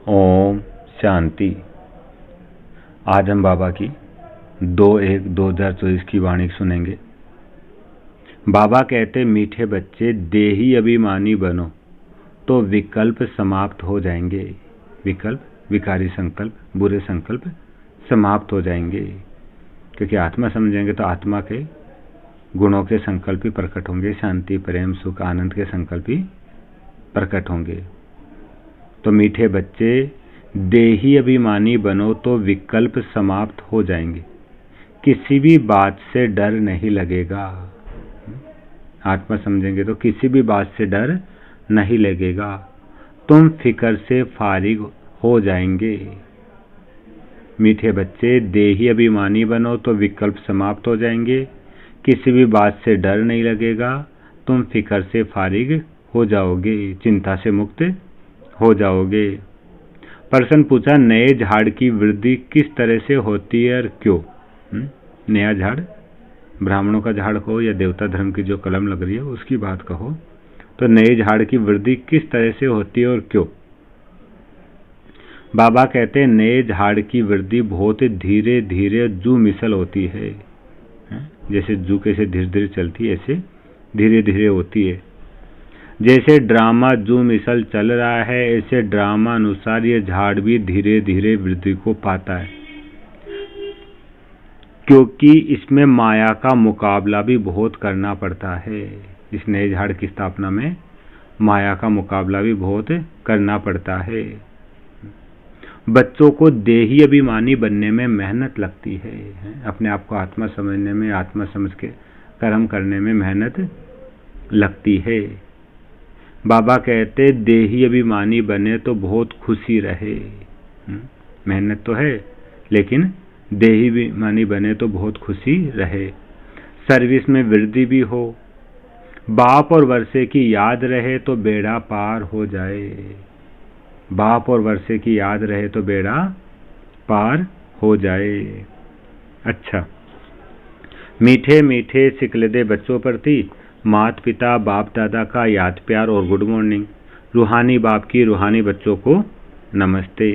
ओम शांति। आज हम बाबा की 2/1/2024 की वाणी सुनेंगे। बाबा कहते, मीठे बच्चे देही अभिमानी बनो तो विकल्प समाप्त हो जाएंगे। विकल्प, विकारी संकल्प, बुरे संकल्प समाप्त हो जाएंगे, क्योंकि आत्मा समझेंगे तो आत्मा के गुणों के संकल्प ही प्रकट होंगे। शांति, प्रेम, सुख, आनंद के संकल्प ही प्रकट होंगे। तो मीठे बच्चे देही अभिमानी बनो तो विकल्प समाप्त हो जाएंगे। किसी भी बात से डर नहीं लगेगा। आत्मा समझेंगे तो किसी भी बात से डर नहीं लगेगा। तुम फिक्र से फारिग हो जाएंगे। मीठे बच्चे देही अभिमानी बनो तो विकल्प समाप्त हो जाएंगे। किसी भी बात से डर नहीं लगेगा। तुम फिक्र से फारिग हो जाओगे, चिंता से मुक्त हो जाओगे। प्रश्न पूछा, नए झाड़ की वृद्धि किस तरह से होती है और क्यों? नया झाड़, ब्राह्मणों का झाड़ हो या देवता धर्म की जो कलम लग रही है उसकी बात कहो, तो नए झाड़ की वृद्धि किस तरह से होती है और क्यों? बाबा कहते हैं, नए झाड़ की वृद्धि बहुत धीरे धीरे जू मिसल होती है। जैसे जू कैसे धीरे धीरे चलती है, ऐसे धीरे धीरे होती है। जैसे ड्रामा जू मिसल चल रहा है, ऐसे ड्रामा अनुसार ये झाड़ भी धीरे धीरे वृद्धि को पाता है, क्योंकि इसमें माया का मुकाबला भी बहुत करना पड़ता है। इस नए झाड़ की स्थापना में माया का मुकाबला भी बहुत करना पड़ता है। बच्चों को देही अभिमानी बनने में मेहनत लगती है। अपने आप को आत्मा समझने में, आत्मा समझ के कर्म करने में मेहनत लगती है। बाबा कहते, देही अभिमानी बने तो बहुत खुशी रहे। मेहनत तो है, लेकिन देही अभिमानी बने तो बहुत खुशी रहे। सर्विस में वृद्धि भी हो, बाप और वर्षे की याद रहे तो बेड़ा पार हो जाए। बाप और वर्षे की याद रहे तो बेड़ा पार हो जाए। अच्छा, मीठे मीठे सिकलदे बच्चों प्रति माता पिता बाप दादा का याद प्यार और गुड मॉर्निंग। रूहानी बाप की रूहानी बच्चों को नमस्ते,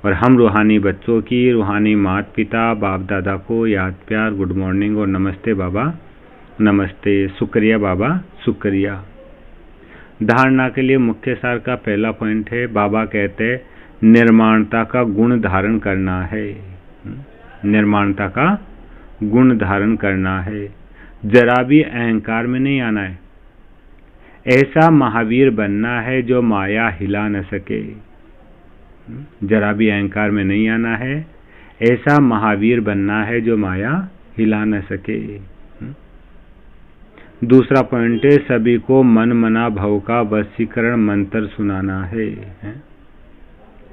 और हम रूहानी बच्चों की रूहानी माता पिता बाप दादा को याद प्यार, गुड मॉर्निंग और नमस्ते बाबा, नमस्ते, शुक्रिया बाबा, शुक्रिया। धारणा के लिए मुख्य सार का पहला पॉइंट है, बाबा कहते हैं निर्माणता का गुण धारण करना है। निर्माणता का गुण धारण करना है, जरा भी अहंकार में नहीं आना है। ऐसा महावीर बनना है जो माया हिला न सके। जरा भी अहंकार में नहीं आना है, ऐसा महावीर बनना है जो माया हिला न सके। दूसरा पॉइंट है, सभी को मन मना भव का वशीकरण मंत्र सुनाना है।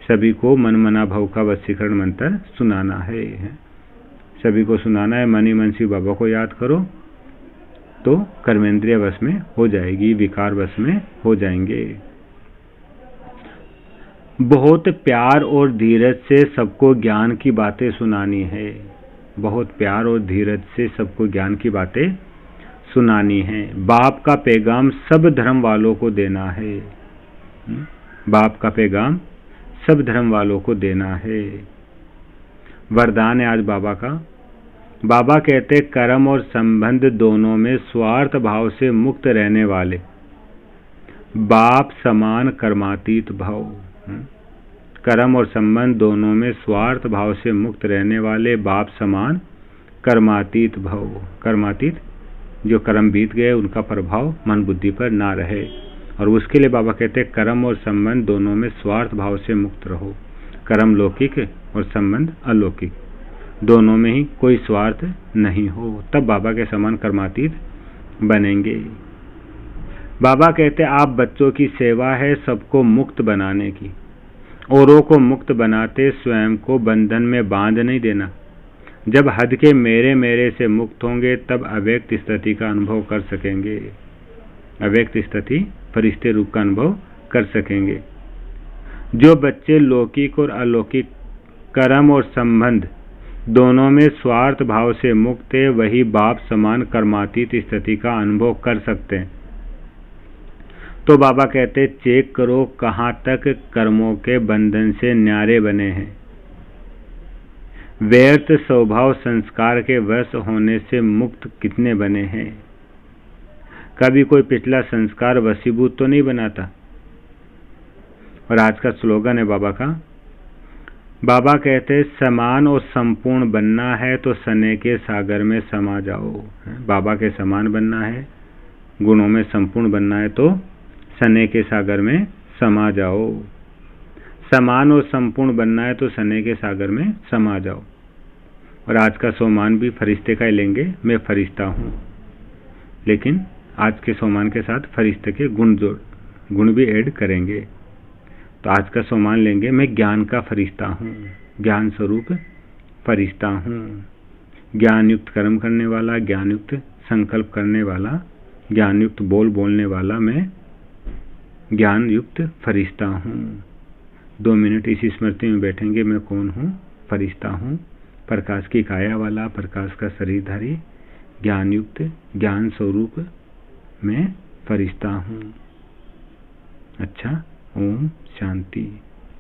सभी को मन मना भव का वशीकरण मंत्र सुनाना है। सभी को सुनाना है। मनी मनसी बाबा को याद करो तो कर्मेंद्रिय वश में हो जाएगी, विकार वश में हो जाएंगे। बहुत प्यार और धीरज से सबको ज्ञान की बातें सुनानी है। बहुत प्यार और धीरज से सबको ज्ञान की बातें सुनानी है। बाप का पैगाम सब धर्म वालों को देना है। बाप का पैगाम सब धर्म वालों को देना है। वरदान है आज बाबा का। बाबा कहते, कर्म और संबंध दोनों में स्वार्थ भाव से मुक्त रहने वाले बाप समान कर्मातीत भाव। कर्म और संबंध दोनों में स्वार्थ भाव से मुक्त रहने वाले बाप समान कर्मातीत भाव। कर्मातीत, जो कर्म बीत गए उनका प्रभाव मन बुद्धि पर ना रहे, और उसके लिए बाबा कहते, कर्म और संबंध दोनों में स्वार्थ भाव से मुक्त रहो। कर्म लौकिक और संबंध अलौकिक, दोनों में ही कोई स्वार्थ नहीं हो, तब बाबा के समान कर्मातीत बनेंगे। बाबा कहते, आप बच्चों की सेवा है सबको मुक्त बनाने की। औरों को मुक्त बनाते स्वयं को बंधन में बांध नहीं देना। जब हद के मेरे मेरे से मुक्त होंगे तब अव्यक्त स्थिति का अनुभव कर सकेंगे। अव्यक्त स्थिति, फरिश्ते रूप का अनुभव कर सकेंगे। जो बच्चे लौकिक और अलौकिक कर्म और संबंध दोनों में स्वार्थ भाव से मुक्त है, वही बाप समान कर्मातीत स्थिति का अनुभव कर सकते हैं। तो बाबा कहते चेक करो कहाँ तक कर्मों के बंधन से न्यारे बने हैं। व्यर्थ स्वभाव संस्कार के वश होने से मुक्त कितने बने हैं। कभी कोई पिछला संस्कार वशीभूत तो नहीं बनाता। और आज का स्लोगन है बाबा का, बाबा कहते समान और संपूर्ण बनना है तो सने के सागर में समा जाओ। बाबा के समान बनना है, गुणों में संपूर्ण बनना है तो सने के सागर में समा जाओ। समान और संपूर्ण बनना है तो सने के सागर में समा जाओ। और आज का सोमान भी फरिश्ते का ही लेंगे, मैं फरिश्ता हूँ, लेकिन आज के सोमान के साथ फरिश्ते के गुण भी ऐड करेंगे। तो आज का सोमान लेंगे, मैं ज्ञान का फरिश्ता हूँ, ज्ञान स्वरूप फरिश्ता हूँ, ज्ञान युक्त कर्म करने वाला, ज्ञान युक्त संकल्प करने वाला, ज्ञान युक्त बोल बोलने वाला, मैं ज्ञान युक्त फरिश्ता हूँ। 2 मिनट इसी स्मृति में बैठेंगे, मैं कौन हूँ, फरिश्ता हूँ, प्रकाश की काया वाला, प्रकाश का शरीरधारी, ज्ञान युक्त ज्ञान स्वरूप मैं फरिश्ता हूँ। अच्छा, ओम शांति।